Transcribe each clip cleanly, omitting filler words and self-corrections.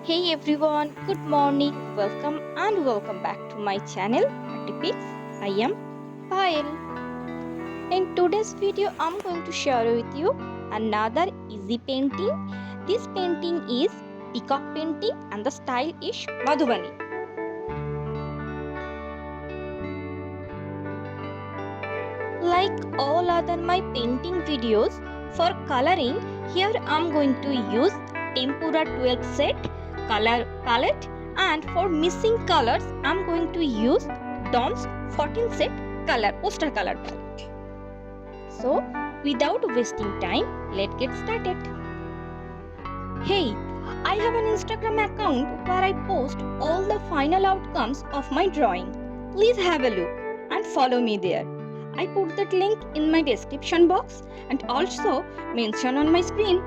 Hey everyone, good morning, welcome back to my channel Artepics. I am Payal. In today's video, I'm going to share with you another easy painting. This painting is Peacock painting and the style is Madhubani. Like all other my painting videos, for coloring, here I'm going to use Tempura 12 set color palette, and for missing colors I'm going to use Dom's 14 set poster color palette. So without wasting time, let's get started. Hey, I have an Instagram account where I post all the final outcomes of my drawing. Please have a look and follow me there. I put that link in my description box and also mention on my screen.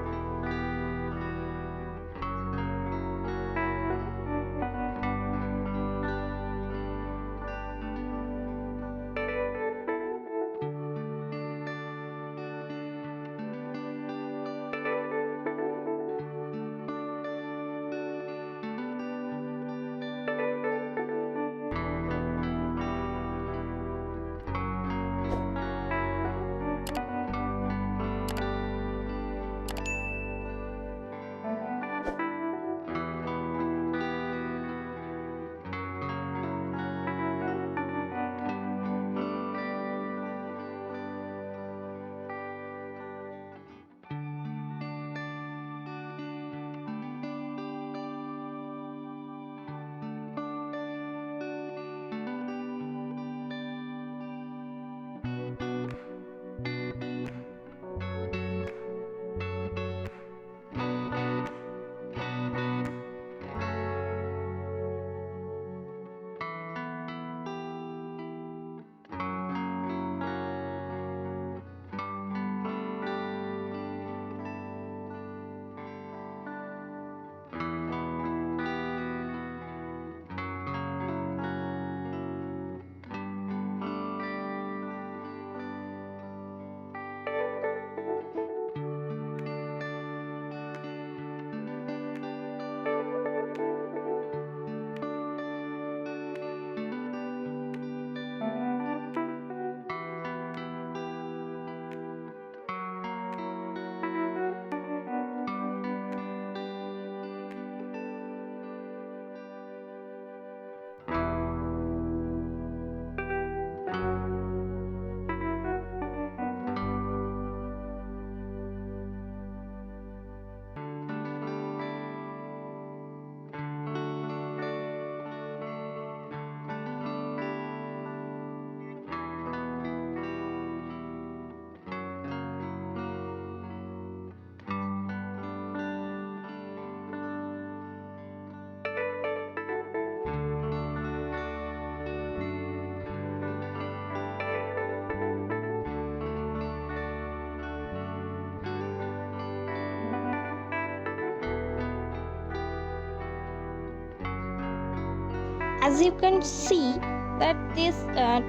As you can see that this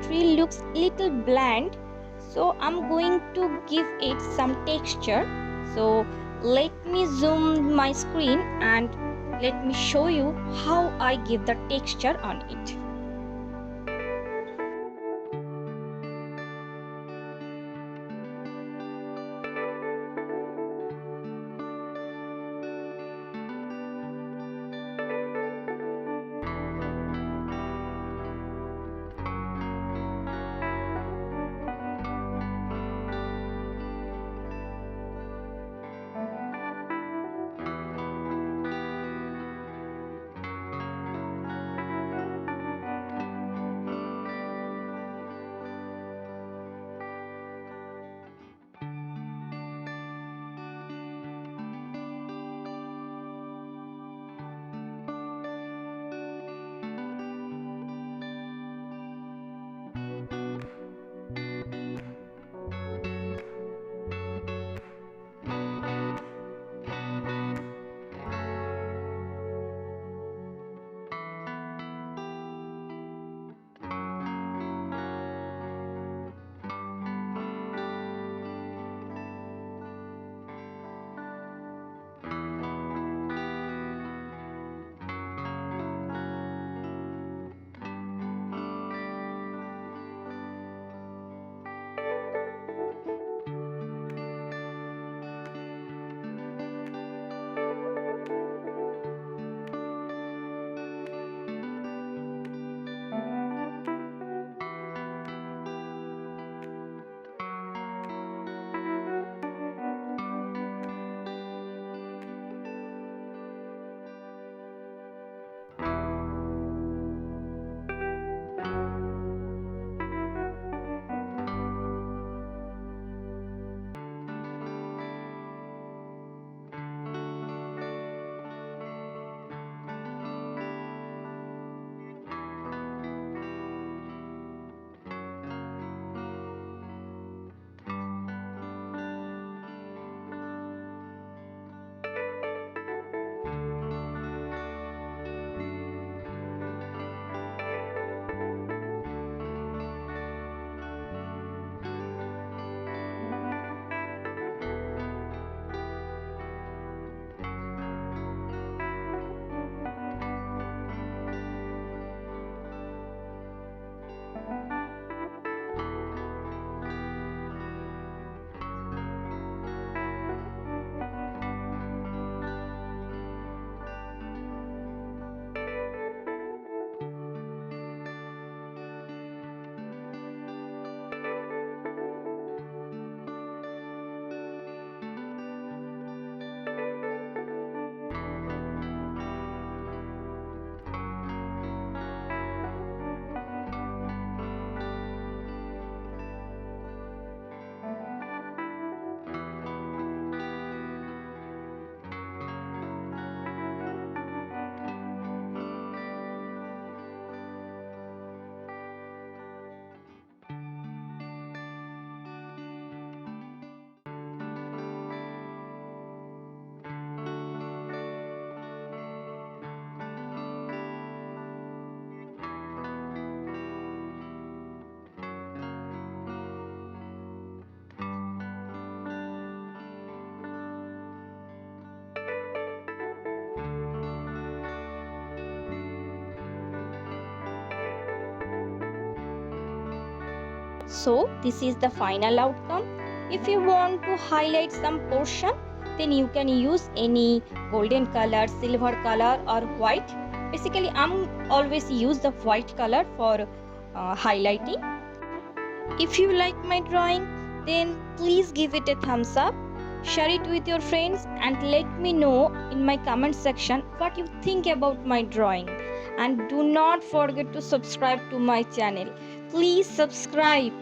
tree looks little bland, so I'm going to give it some texture. So let me zoom my screen and let me show you how I give the texture on it. So this is the final outcome. If you want to highlight some portion, then you can use any golden color, silver color or white. Basically I'm always use the white color for highlighting. If you like my drawing, then please give it a thumbs up, share it with your friends and let me know in my comment section what you think about my drawing. And do not forget to subscribe to my channel. Please subscribe.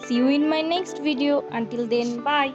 See you in my next video. Until then, bye.